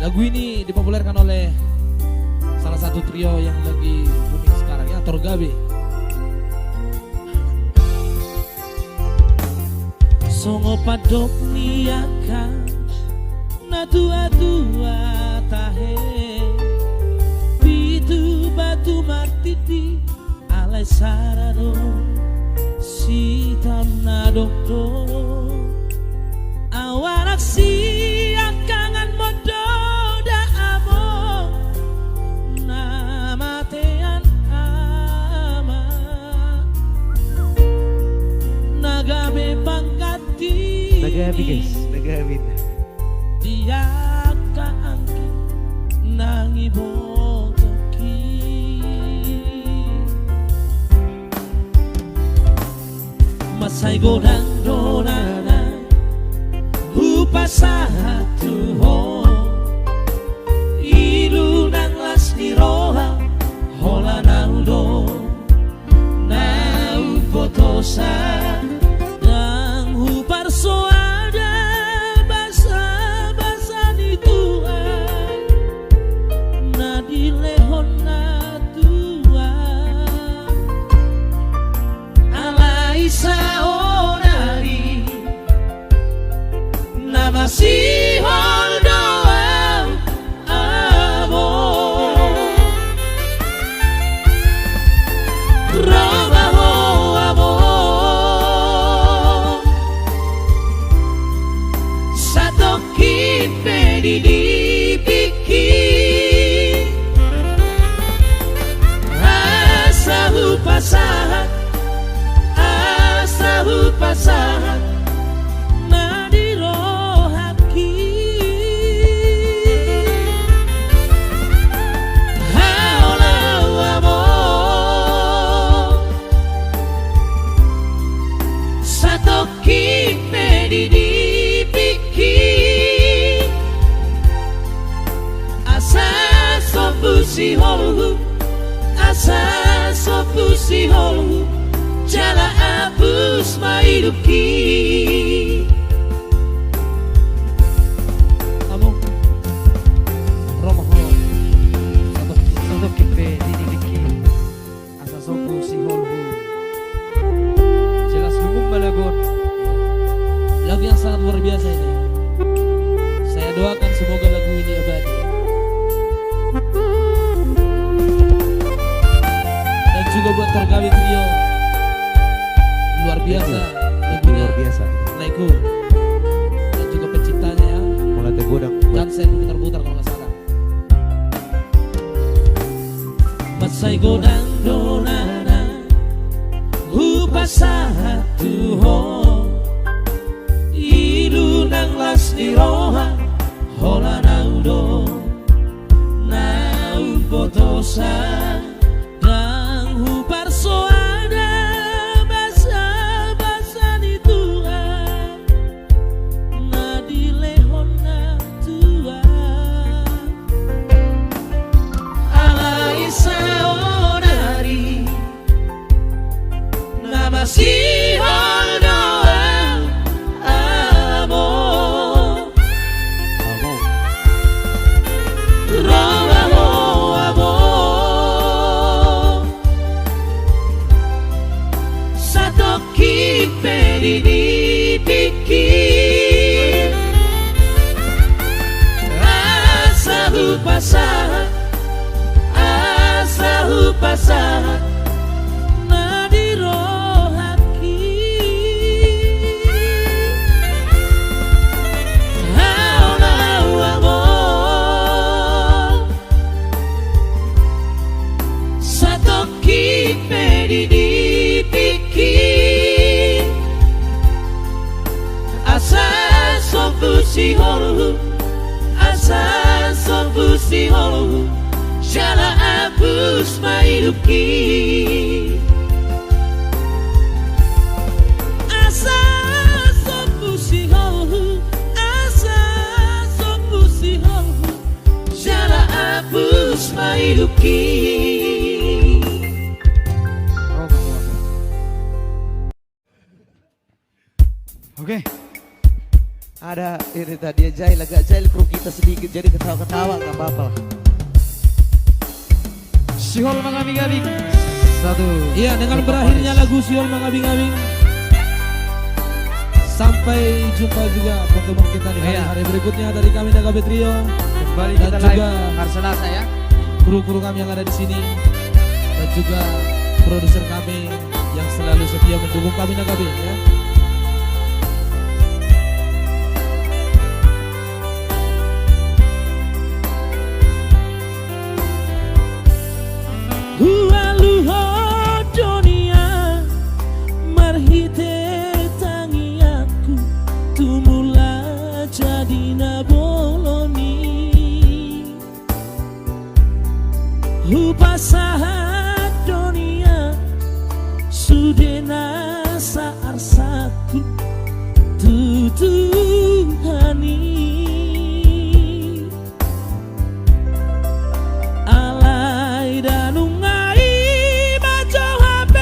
Lagu ini dipopulerkan oleh salah satu trio yang lagi booming sekarang ya, Torgabe. Songo padok niakan na tua-tua tahe pitu batu martiti alai sarado sitam na dokdo awarak si akangan modo da amo namatean ama nagabe pangkati Nagabi guys, nagabi na. dia kaangki nang ibotoki masay godang donana lupa satu ho ilu nang las di roha hola naudo nau potosa nang hupar soada basa-basa ni Tuhan na dilehon na Tuhan alai saonari na masihon doang amor robaho amor satu kipe dipikir asahu pasahan na dirohaki haulau amor satu kipe dipikir asa sopusi holu asa sopusi holu jala abus maiduki kamu romoho Satu kipe didibiki asa sopu si holhu jelas lumung balagon. lagu yang sangat luar biasa ini. Saya doakan semoga lagu ini abadi dan juga buat Torgabe trio luar biasa lagunya, Luar biasa. Lego dan juga penciptanya ya Mulai tergodang. Jansen putar-putar kalau nggak salah. Masay godang donana hupa satu ho ilu nang las di roha hola naudo nau potosa nang hupar soada basa-basa ni Tuhan na dilehon na Tuhan alai saonari na masihon doang amor Amo. robaho amor satu kipe dipikir asahu pasahan na dirohaki haulau amor satu kipe dipikir asa sopusi holu asa sopusi holu jala abus maiduki asa sopusi holu asa sopusi holu jala abus maiduki. Oke. Ada ini tadi jahil, agak jahil kru kita sedikit jadi ketawa-ketawa nggak apa-apa lah. Sihol mengabing-abing. Satu. Iya, dengan berakhirnya lagu Siol Mengabing-abing, sampai jumpa juga pertemuan kita di hari-hari berikutnya dari kami Dagabe Trio. Kembali Dan kita juga live hari Selasa ya. kru-kru kami yang ada di sini, dan juga produser kami yang selalu setia mendukung kami Dagabe ya. Upasahat dunia sudena saar satu tutuhani alai danungai baca HP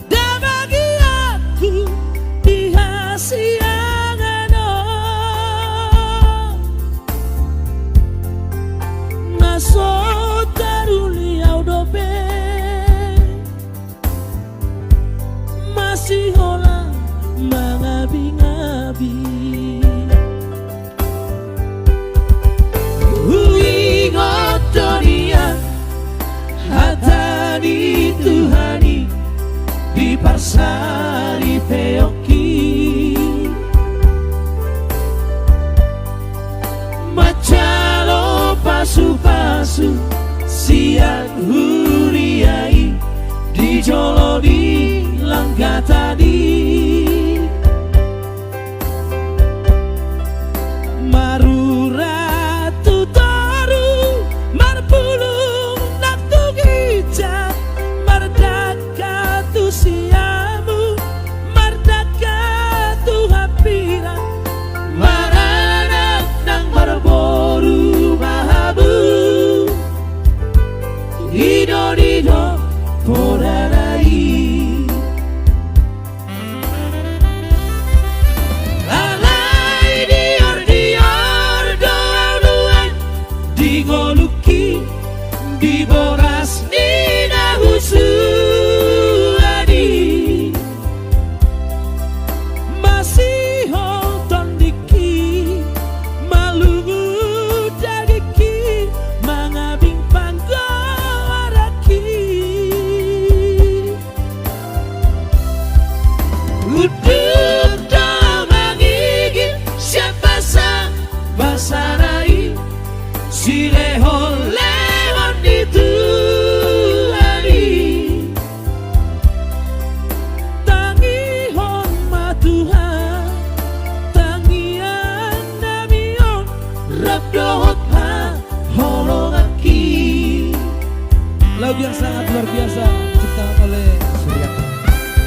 dah bagi aku di hasiangano naso masih hola mengabing-abing. Ingat dunia hatta dituhani di parsari peoki macalo pasu-pasu siang huriai di jolo di langkah tadi marura tutaru marpulung naktu gijak mardaka tu siamu mardaka tu hapiran maranak nang marboru mahabu dido porarai diboras nina husuadi masih hoton diki malungu dagiki mangabing panggowaraki uduk domangigil siapa sang basarai si lehol itu hari tangi hon matuha tangian namion rabdohot ha holongaki. Lagu yang sangat luar biasa diciptakan oleh Suryanto.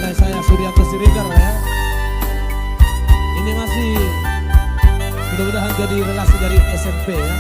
Nah, saya Suryanto Siregar ya. Ini masih mudah-mudahan jadi relasi dari SMP ya.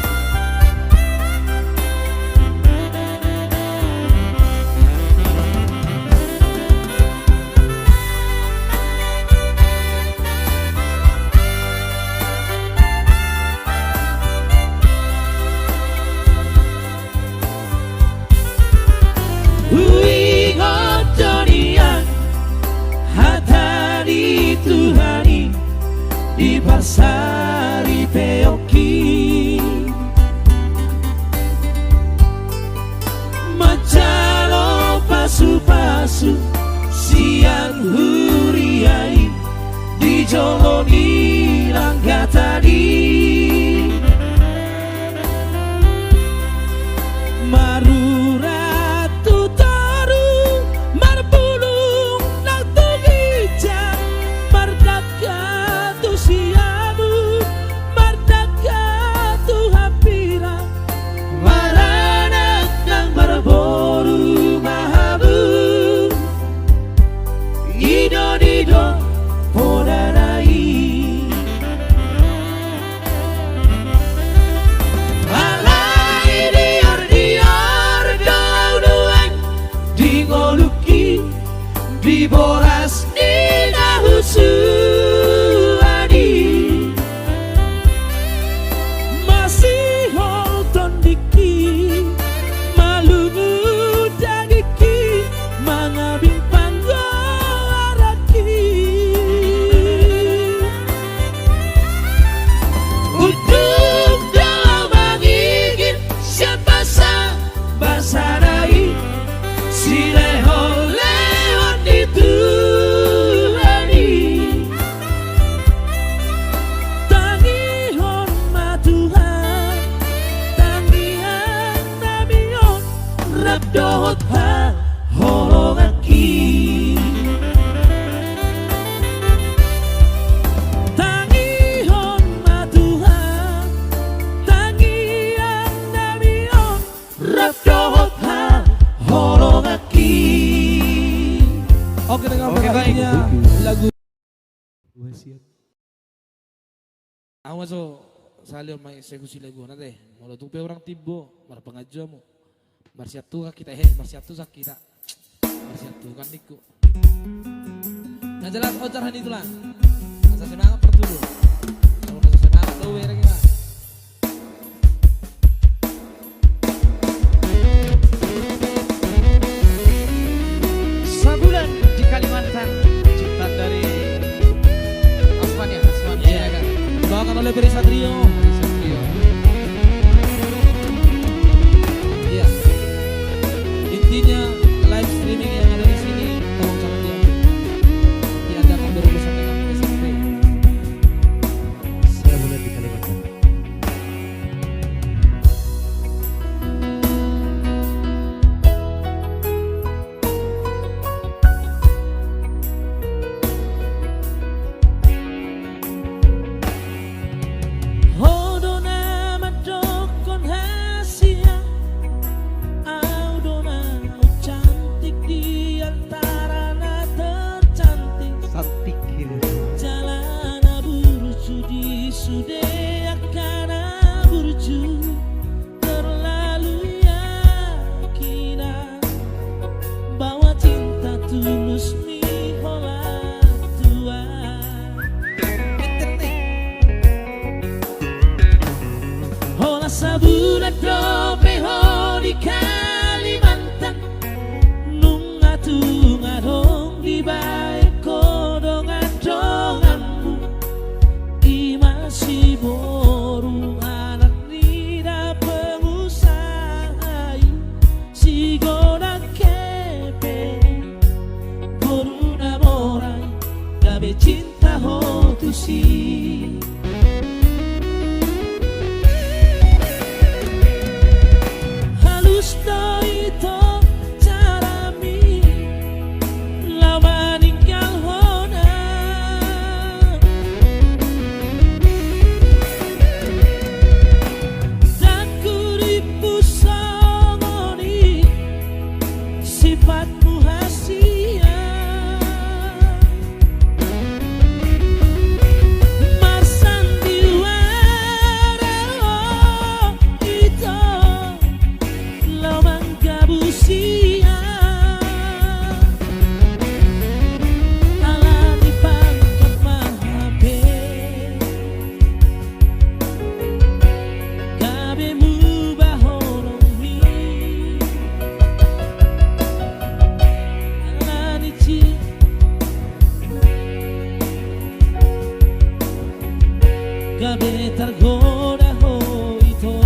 Tuhani di parsari peoki macalo pasu-pasu siang huriai di jolo di langkah tadi marura tutaru marpulung naktu gijak mardaka tu siamu mardaka masuk salio mai eksekusi lego nanti. Mau tuh orang tibo, mar pengajuan mo. Marsiatu kita marsiatu sakit. Marsiatu kan niku. Nah jelas ocaran itulah. Masa semangat pertulu. Kalau masa semangat tuh ya kita. Sabulan di Kalimantan, ciptaan dari Aswan ya, Aswan. Iya kan. Dibawakan oleh Beri Satrio. Iya. Intinya live streaming yang ada di sini tolong jangan diadakan berurusan dengan SMP. Sabulan di Kalimantan. Sabulan tropeho di Kalimantan, nunga tunga dong di baik kodongan donganmu, i masih boru anak nida pengusaha, si goda kepe, boru namorai, gabe cinta hotusi. Gabe tergoda ho itu.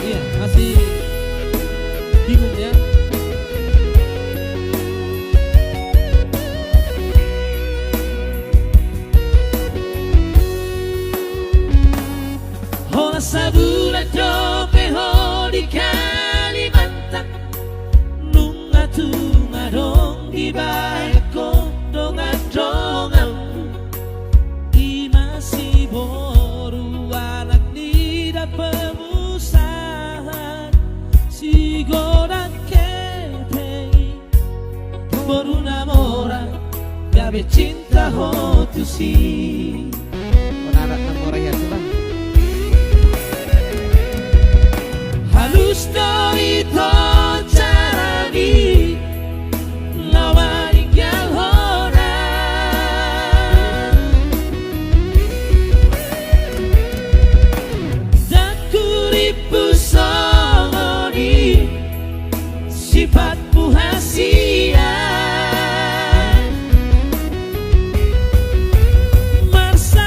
Iya, masih bingung ya. Sabulan tropeho di Kalimantan, nunga tunga dong di baik kodongan donganmu, i masih boru anak nida pengusaha, si goda kepe, boru namora, gabe cinta hotusi. Anak namora ya tuh. Halus dari carani lawan tinggal hona, dakuripu songoni sifatmu hasia, marsa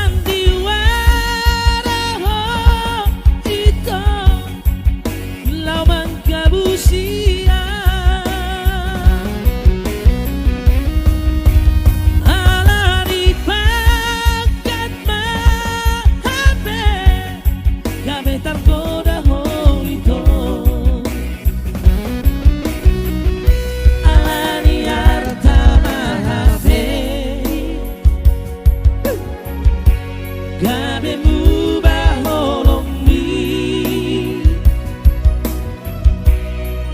Kabehmu baholongmi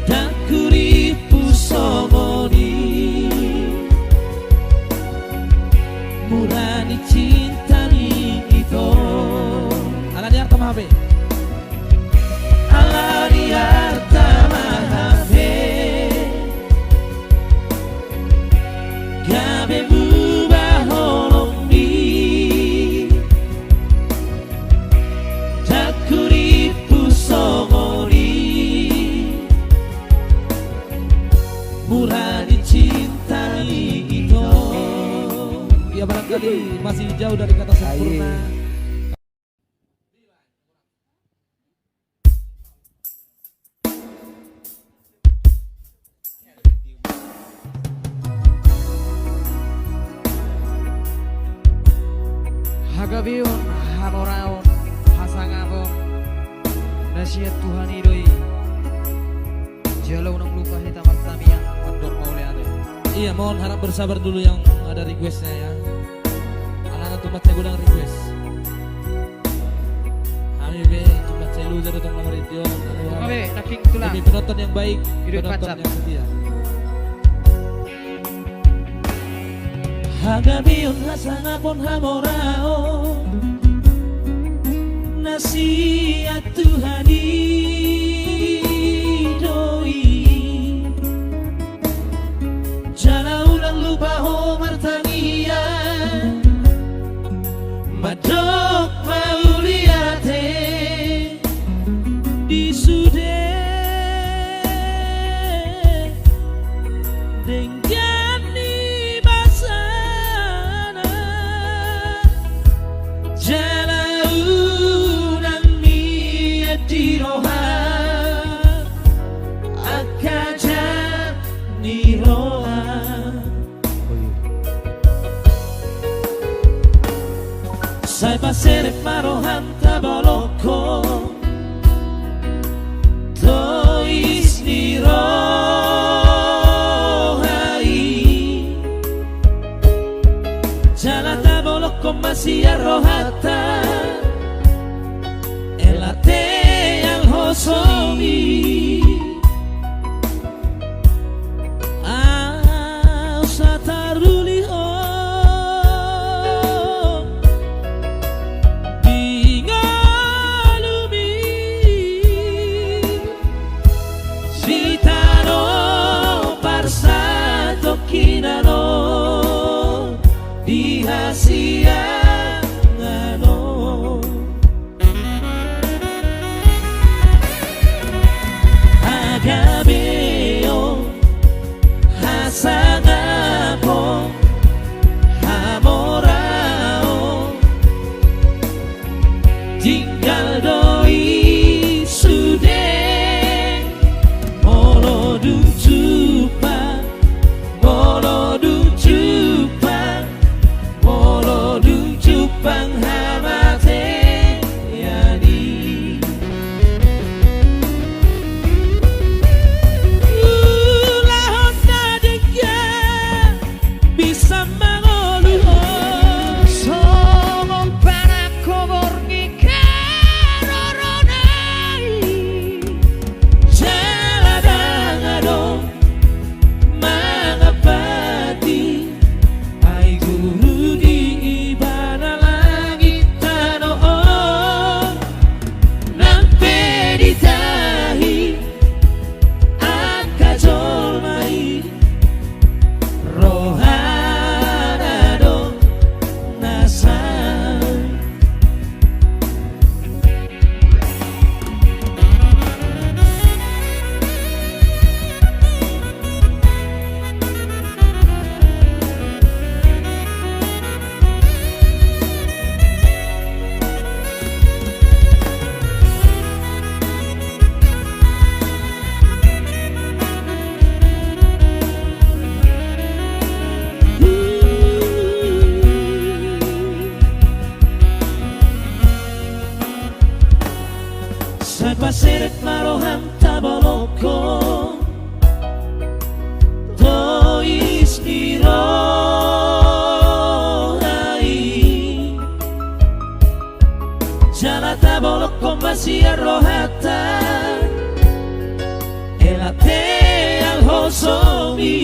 Dakuripu songoni Murani cinta ni itu Alani Arta Mahabe. Alani Arta Mahabe Kabehmu baholongmi Dakuripu songoni Murani cinta itu. Ya barangkali masih jauh dari kata sempurna. Hagabiun, hamoraun, hasangabon, nasihat Tuhan idoi. Jalau nang lupa hitam yang mendok oleh ada. Iya, mohon harap bersabar dulu yang ada requestnya ya. Anak-anak tempat saya gudang request. Kami be tempat saya lu dari tong nomor itu. Kami naking tulang. Demi penonton yang baik, Hidup penonton pacar. yang setia. Hagabiun hasangapon hamorao Nasihat Tuhan idoi Jala ulang lupa ho martangia Madok mauliate Disude Denggani basana Jala unang miya diroha Akaja niroha Sai pasere marohan tabaloko Tois nirohai Jala tabaloko masih rohata Elate yang hosomi Sataruli Agabeo Hasanapo Hamorao Tinggal doi sude Molodung cupa Molodung cupa Molodung cupang hamate yani Ulahon nadega bisa mangoluh Somong panako borngi karoronai Jaladang mangapati Ay guru di ibana langit tanoon Nang peditahi At kajolmai Rohanado nasay Sa paseret marohan tabaloko Tois nirohai Jalata bolok masih rohata elate al hosomi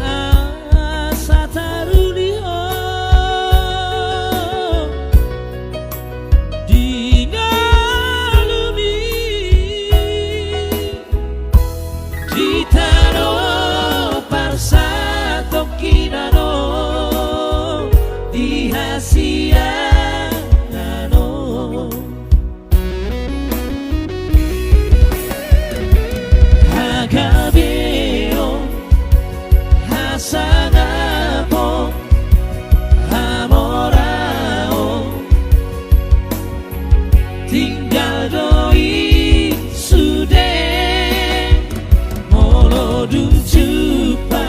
asa tarulio dingalumi ditaro parsa tokinano dihasianano hagabeo hasanapo hamorao tinggal doi sude molodum jupa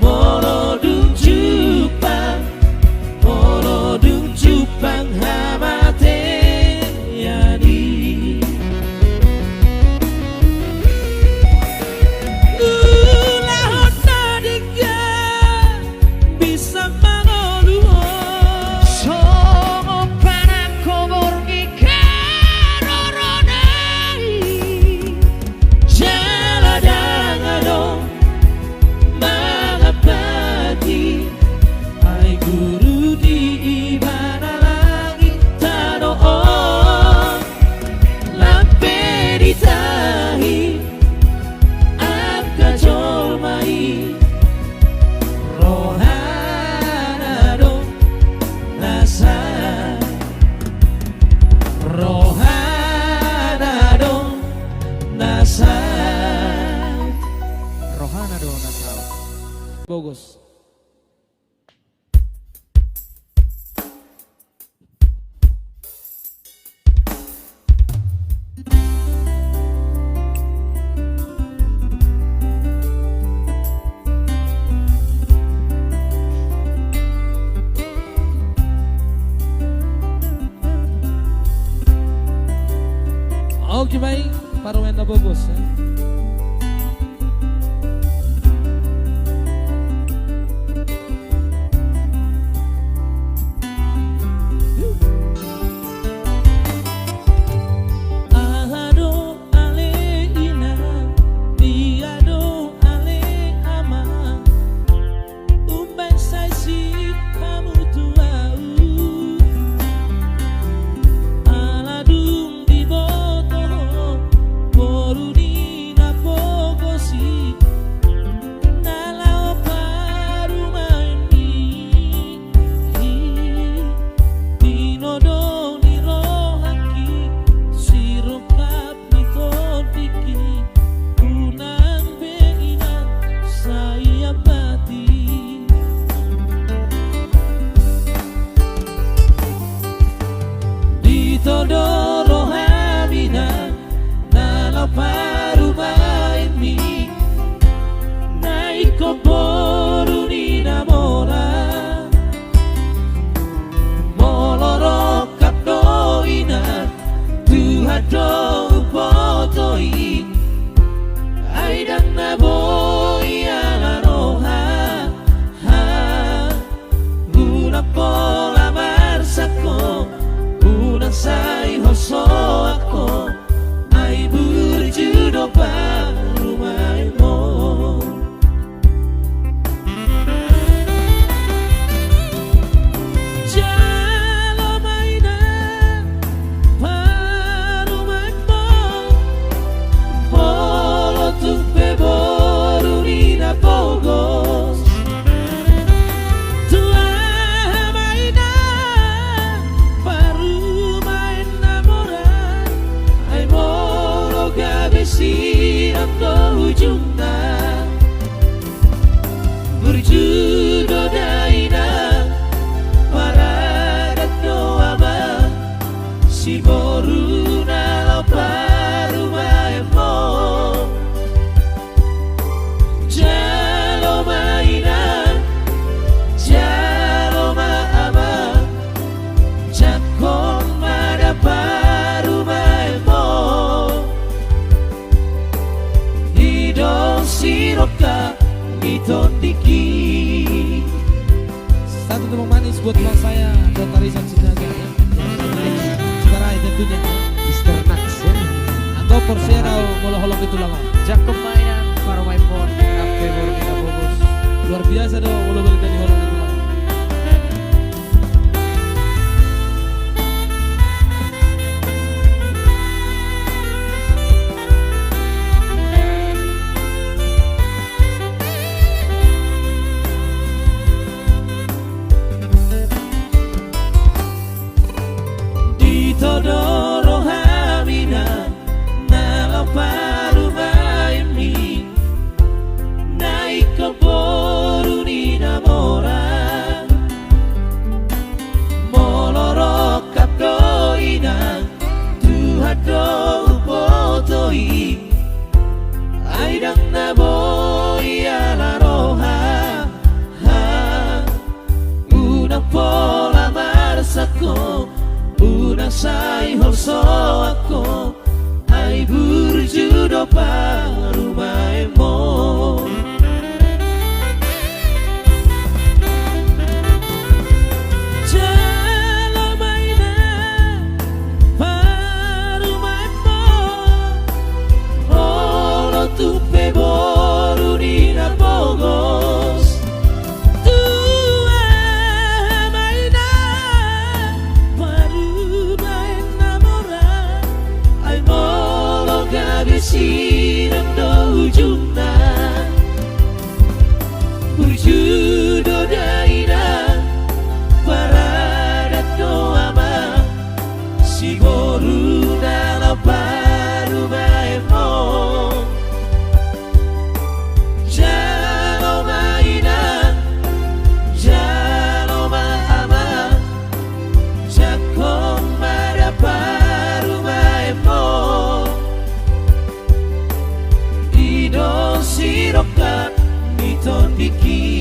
molodum jupa molodum jupang hamate yani ulahot nadiga bisa mangoluho songo panako borgi karoronai jaladangado mangapati ay guru di ibana langit tanoon lampe ditahi akajol mai rohanado nasa rohanado nasa Rohana do nasal. Bagus. Oke baik, Parwenda bagus ya. Ahado ale ina, diado ale ama, umben sai si kamu tuau, aladum di boto, boruni na pogosi, nalau paru maini, dinodo ni rohaki, sirokap ni todiki, unang beina saya pati. Ditodoro hamina nalau paru maini, naiko boruni namora, molorokap doina, tuhado upotoi, aidang naboi alaroha, guna pola marsako, guna sai hoso ako, ai burjudo paru maimo. Jalo maina paru maimo, polo tupe boruni na pogos. Tua maina paru main namoran, ay moro gabesi atto ujungna, burjudo daina paragat doama, si boruna lo paru maemo, jalo maina, jalo maama, jakon mada paru maemo, idol siroka mitondiki. tepung manis buat tulang saya Dr. Rizal Sinaga ya. Sekarang tentunya Mr. Nax ya. atau Porsera molo holok itu lama. Jakob mainan para main pon kafe Borneo Bogos. Luar biasa dong molo balik di holok itu lama. Todoro hamina nalang paru maimi naik ke boru ni namora molorok kapdoina Tuhan do upotoi aidang naboi ala roha unang pola marsako unang say horso ako ay burjudo parumay mo Jalamay na parumay mo Olo tupe boru ni na pogos Sinang do ujungna Burjudo daina Paradat do ama Si boru dalam paru baemo Jalo maina Jalo ama Jakong mada paru baemo Sirokan miton diki